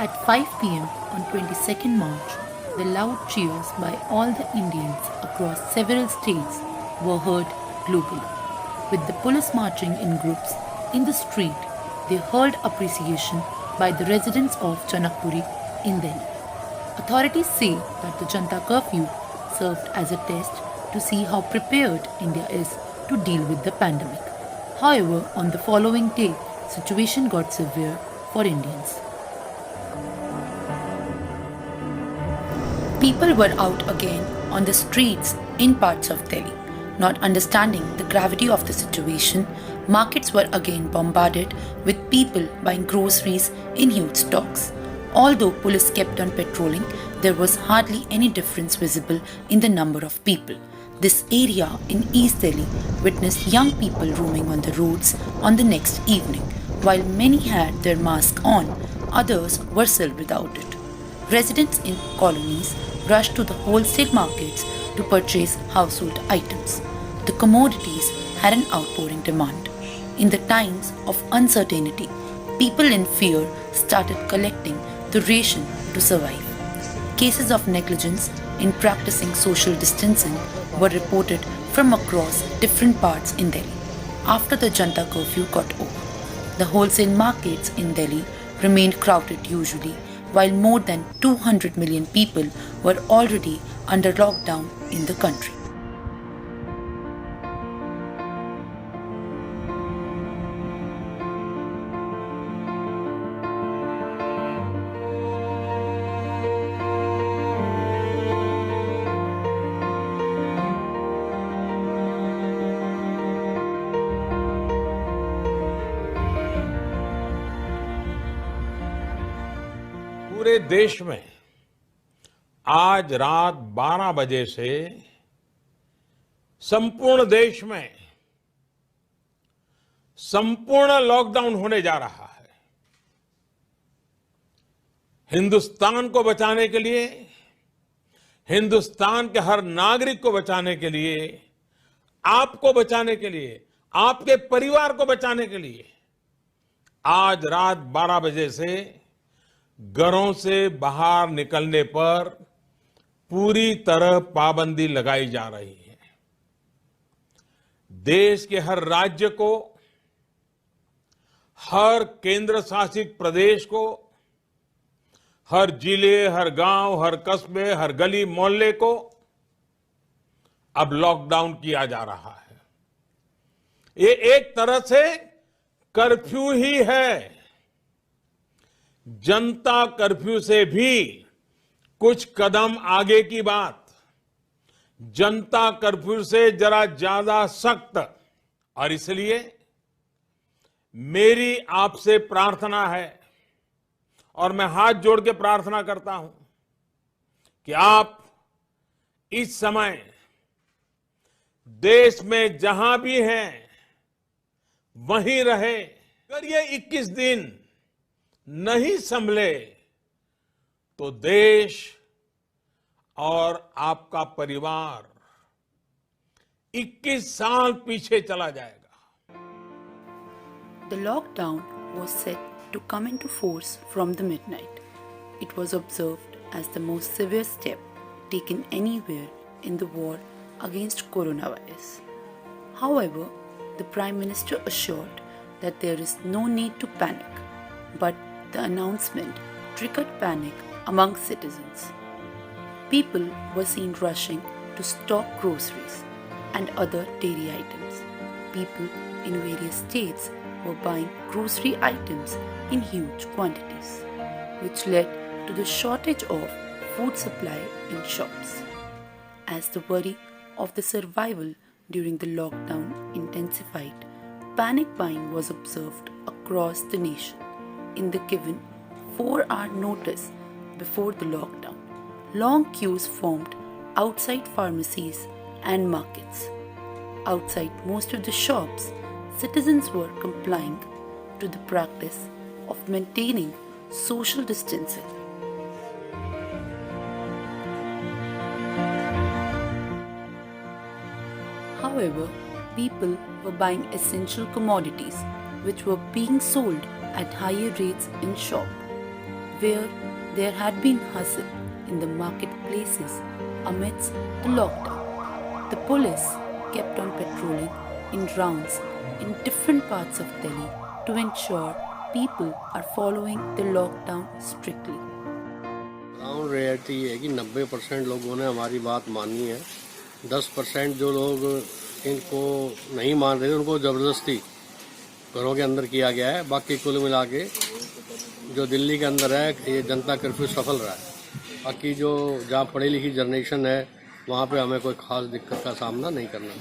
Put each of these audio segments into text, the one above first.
At 5 p.m. on 22nd March, the loud cheers by all the Indians across several states were heard globally. With the police marching in groups in the street, they hurled appreciation by the residents of Janakpuri in Delhi. Authorities say that the Janta curfew served as a test to see how prepared India is to deal with the pandemic. However, on the following day, situation got severe for Indians. People were out again on the streets in parts of Delhi. Not understanding the gravity of the situation, markets were again bombarded with people buying groceries in huge stocks. Although police kept on patrolling, there was hardly any difference visible in the number of people. This area in East Delhi witnessed young people roaming on the roads on the next evening. While many had their mask on, others were still without it. Residents in colonies rushed to the wholesale markets to purchase household items. The commodities had an outpouring demand. In the times of uncertainty, people in fear started collecting the ration to survive. Cases of negligence in practicing social distancing were reported from across different parts in Delhi. After the Janta curfew got over, the wholesale markets in Delhi remained crowded usually, while more than 200 million people were already under lockdown in the country. पूरे देश में आज रात 12 बजे से संपूर्ण देश में संपूर्ण लॉकडाउन होने जा रहा है। हिंदुस्तान को बचाने के लिए, हिंदुस्तान के हर नागरिक को बचाने के लिए, आपको बचाने के लिए, आपके परिवार को बचाने के लिए आज रात 12 बजे से घरों से बाहर निकलने पर पूरी तरह पाबंदी लगाई जा रही है। देश के हर राज्य को, हर केंद्र शासित प्रदेश को, हर जिले, हर गांव, हर कस्बे, हर गली मोहल्ले को अब लॉकडाउन किया जा रहा है। ये एक तरह से कर्फ्यू ही है। जनता कर्फ्यू से भी कुछ कदम आगे की बात, जनता कर्फ्यू से जरा ज्यादा सख्त। और इसलिए मेरी आपसे प्रार्थना है और मैं हाथ जोड़ के प्रार्थना करता हूं कि आप इस समय देश में जहां भी हैं वहीं रहे। अगर ये 21 दिन नहीं संभले तो देश और आपका परिवार 21 साल पीछे चला जाएगा। The lockdown was set to come into force from the midnight. It was observed as the most severe step taken anywhere in the war against coronavirus. However, the Prime Minister assured that there is no need to panic, but the announcement triggered panic among citizens. People were seen rushing to stock groceries and other dairy items. People in various states were buying grocery items in huge quantities, which led to the shortage of food supply in shops. As the worry of the survival during the lockdown intensified, panic buying was observed across the nation. In the given 4-hour notice before the lockdown, long queues formed outside pharmacies and markets. Outside most of the shops, citizens were complying to the practice of maintaining social distancing. However, people were buying essential commodities which were being sold at higher rates in shop. where there had been hustle in the marketplaces amidst the lockdown. The police kept on patrolling in rounds in different parts of Delhi to ensure people are following the lockdown strictly. Ground reality है कि 90% लोगों ने हमारी बात मानी है। 10% जो लोग इनको नहीं मान रहे थे उनको ज़बरदस्ती घरों के अंदर किया गया है। बाकी कुल मिला के जो दिल्ली के अंदर है ये जनता कर्फ्यू सफल रहा है। बाकी जो जहाँ पढ़ी लिखी जनरेशन है वहाँ पे हमें कोई खास दिक्कत का सामना नहीं करना।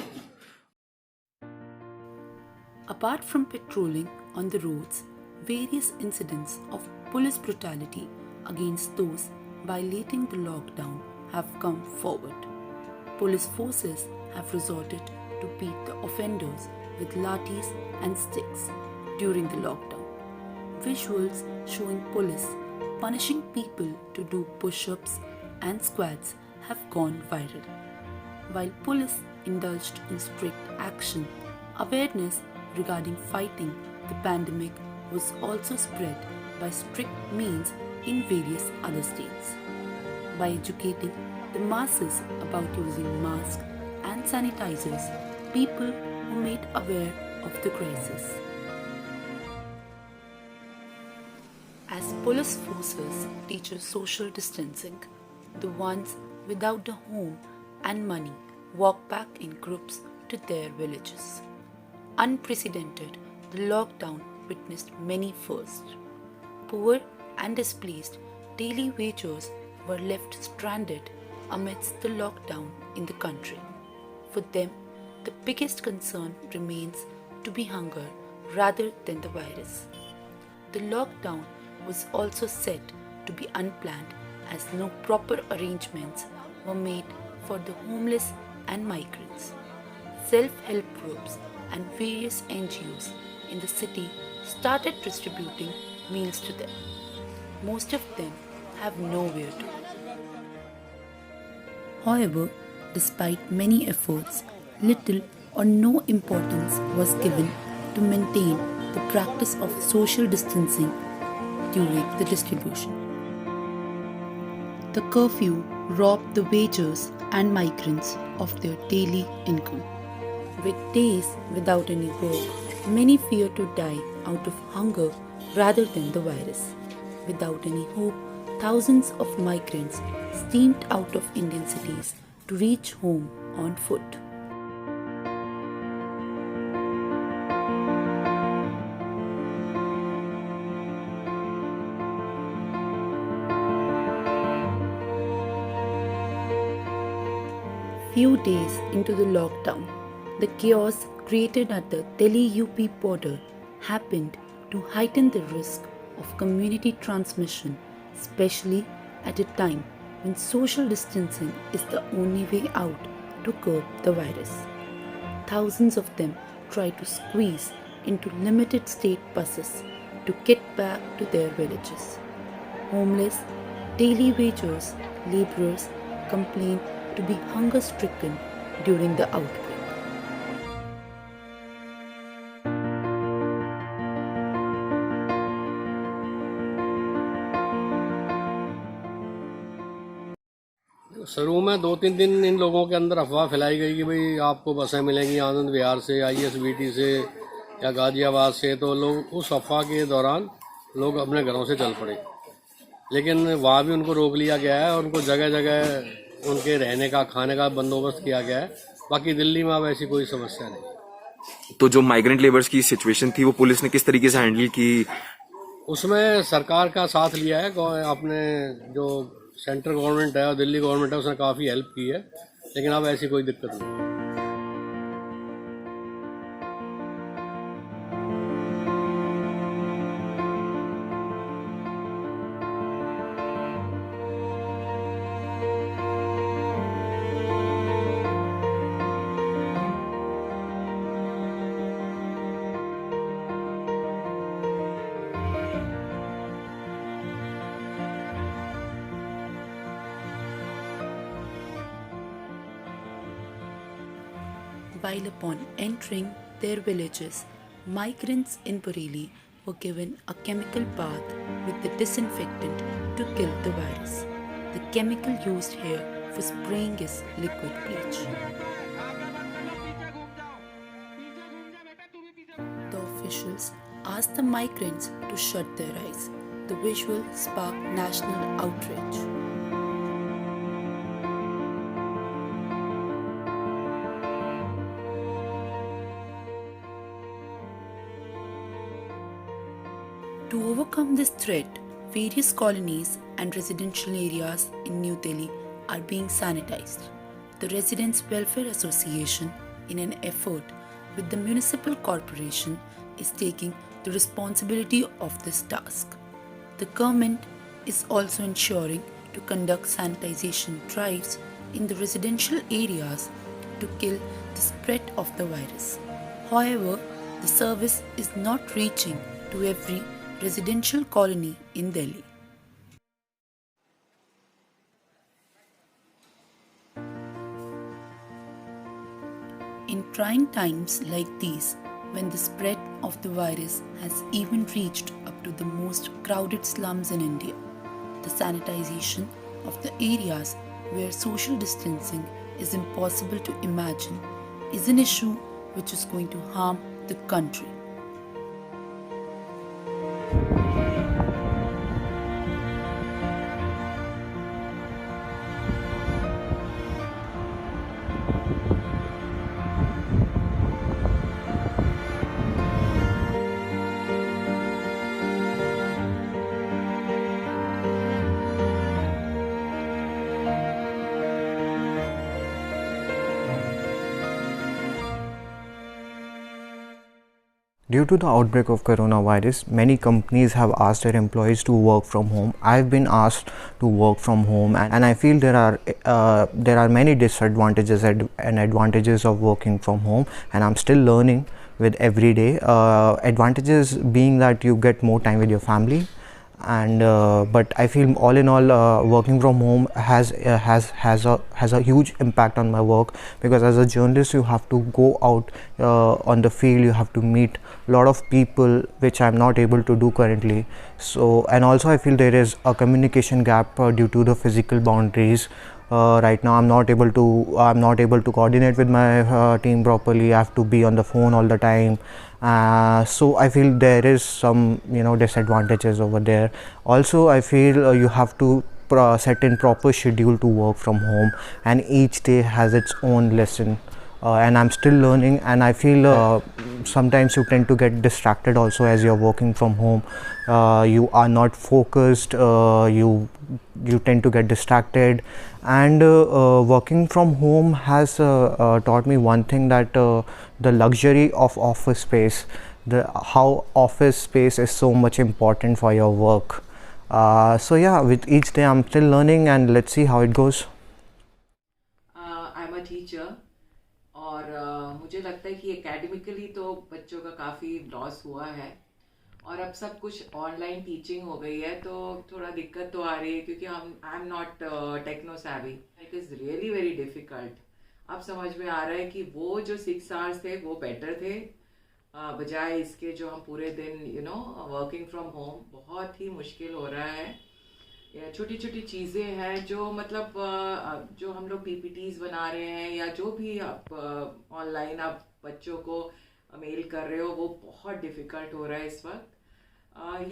Apart from patrolling on the roads, various incidents of police brutality against those violating the lockdown have come forward. Police forces have resorted to beat the offenders with lathis and sticks during the lockdown. Visuals showing police punishing people to do push-ups and squats have gone viral. While police indulged in strict action, awareness regarding fighting the pandemic was also spread by strict means in various other states. By educating the masses about using masks and sanitizers, people were made aware of the crisis. As police forces teach us social distancing, the ones without a home and money walk back in groups to their villages. Unprecedented, the lockdown witnessed many firsts. Poor and displaced daily wagers were left stranded amidst the lockdown in the country. For them, the biggest concern remains to be hunger rather than the virus. The lockdown was also said to be unplanned as no proper arrangements were made for the homeless and migrants. Self-help groups and various NGOs in the city started distributing meals to them. Most of them have nowhere to go. However, despite many efforts, little or no importance was given to maintain the practice of social distancing during the distribution. The curfew robbed the wagers and migrants of their daily income. With days without any work, many fear to die out of hunger rather than the virus. Without any hope, thousands of migrants steamed out of Indian cities to reach home on foot. Few days into the lockdown, the chaos created at the Delhi-UP border happened to heighten the risk of community transmission, especially at a time when social distancing is the only way out to curb the virus. Thousands of them tried to squeeze into limited state buses to get back to their villages. Homeless, daily wagers, laborers complained to be hunger-stricken during the outbreak. शुरू में 2-3 दिन इन लोगों के अंदर अफवाह फैलाई गई कि भाई आपको बसें मिलेंगी आनंद विहार से, ISBT से या गाजियाबाद से, तो लोग उस अफवाह के दौरान लोग अपने घरों से चल पड़े। लेकिन वहाँ भी उनको रोक लिया गया है और उनको जगह जगह उनके रहने का खाने का बंदोबस्त किया गया है। बाकी दिल्ली में अब ऐसी कोई समस्या नहीं। तो जो माइग्रेंट लेबर्स की सिचुएशन थी वो पुलिस ने किस तरीके से हैंडल की? उसमें सरकार का साथ लिया है, अपने जो सेंट्रल गवर्नमेंट है और दिल्ली गवर्नमेंट है उसने काफ़ी हेल्प की है, लेकिन अब ऐसी कोई दिक्कत नहीं। While upon entering their villages, migrants in Bareilly were given a chemical bath with the disinfectant to kill the virus. The chemical used here for spraying is liquid bleach. The officials asked the migrants to shut their eyes. The visual sparked national outrage. To overcome this threat, various colonies and residential areas in New Delhi are being sanitized. The Residents' Welfare Association, in an effort with the municipal corporation, is taking the responsibility of this task. The government is also ensuring to conduct sanitization drives in the residential areas to kill the spread of the virus. However, the service is not reaching to every residential colony in Delhi. In trying times like these, when the spread of the virus has even reached up to the most crowded slums in India, the sanitization of the areas where social distancing is impossible to imagine is an issue which is going to harm the country. Due to the outbreak of coronavirus, many companies have asked their employees to work from home. I've been asked to work from home, and I feel there are many disadvantages and advantages of working from home, and I'm still learning with every day. Advantages being that you get more time with your family, and but I feel all in all, working from home has a huge impact on my work, because as a journalist you have to go out on the field, you have to meet a lot of people, which I'm not able to do currently. So, and also I feel there is a communication gap due to the physical boundaries. Right now I'm not able to coordinate with my team properly. I have to be on the phone all the time. So I feel there is some disadvantages over there. Also I feel you have to set in proper schedule to work from home, and each day has its own lesson. And I'm still learning, and I feel sometimes you tend to get distracted also as you're working from home. You are not focused, you tend to get distracted, and working from home has taught me one thing, that the luxury of office space, how office space is so much important for your work. So yeah, with each day I'm still learning, and let's see how it goes. I'm a teacher. और मुझे लगता है कि academically तो बच्चों का काफ़ी loss हुआ है, और अब सब कुछ ऑनलाइन टीचिंग हो गई है, तो थोड़ा दिक्कत तो आ रही है, क्योंकि I am not techno savvy. It is really very difficult. अब समझ में आ रहा है कि वो जो 6 आवर्स थे वो बेटर थे, बजाय इसके जो हम पूरे दिन वर्किंग फ्रॉम होम. बहुत ही मुश्किल हो रहा है. छोटी छोटी चीज़ें हैं जो मतलब जो हम लोग पीपीटीज बना रहे हैं, या जो भी आप ऑनलाइन आप बच्चों को मेल कर रहे हो, वो बहुत डिफ़िकल्ट हो रहा है इस वक्त.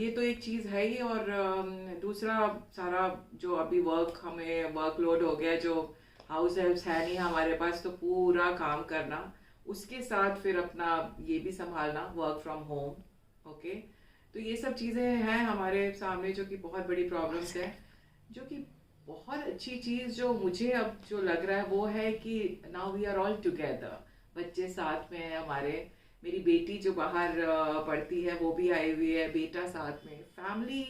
ये तो एक चीज़ है ही, और दूसरा सारा जो अभी हमें वर्कलोड हो गया, जो हाउस हेल्प्स है नहीं हमारे पास, तो पूरा काम करना, उसके साथ फिर अपना ये भी संभालना, वर्क फ्रॉम होम. ओके, तो ये सब चीज़ें हैं हमारे सामने, जो कि बहुत बड़ी प्रॉब्लम्स है. जो कि बहुत अच्छी चीज़ जो मुझे अब जो लग रहा है वो है कि now we are all together. बच्चे साथ में हैं हमारे, मेरी बेटी जो बाहर पढ़ती है वो भी आई हुई है, बेटा साथ में, family,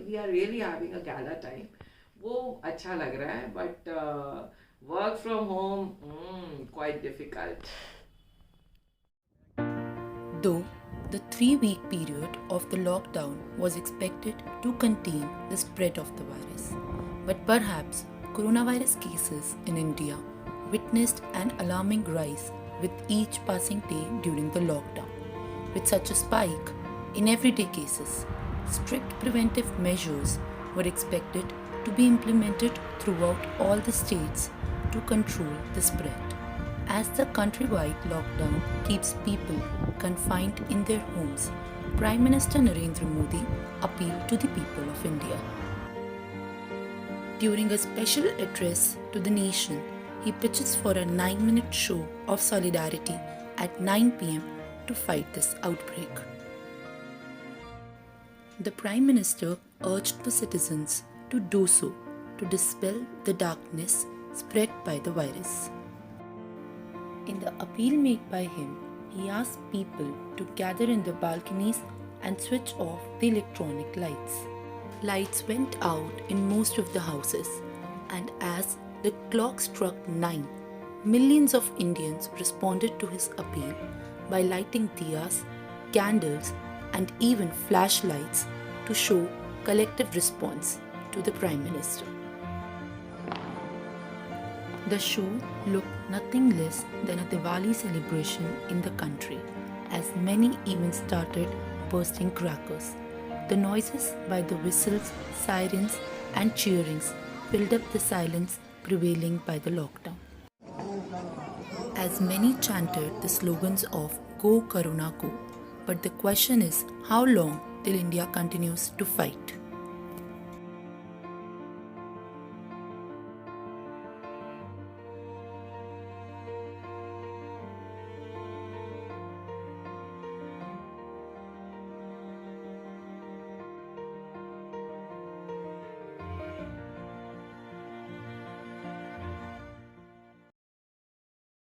we are really having a gala time. वो अच्छा लग रहा है, but work from home quite difficult. Though the 3-week period of the lockdown was expected to contain the spread of the virus, but perhaps coronavirus cases in India witnessed an alarming rise with each passing day during the lockdown. With such a spike in everyday cases, strict preventive measures were expected to be implemented throughout all the states to control the spread. As the countrywide lockdown keeps people confined in their homes, Prime Minister Narendra Modi appealed to the people of India. During a special address to the nation, he pitches for a 9-minute show of solidarity at 9 pm to fight this outbreak. The Prime Minister urged the citizens to do so to dispel the darkness spread by the virus. In the appeal made by him, he asked people to gather in the balconies and switch off the electronic lights. Lights went out in most of the houses, and as the clock struck 9, millions of Indians responded to his appeal by lighting diyas, candles, and even flashlights to show collective response to the Prime Minister. The show looked nothing less than a Diwali celebration in the country, as many even started bursting crackers. The noises by the whistles, sirens, and cheerings filled up the silence prevailing by the lockdown. As many chanted the slogans of "Go Corona Go," but the question is how long till India continues to fight.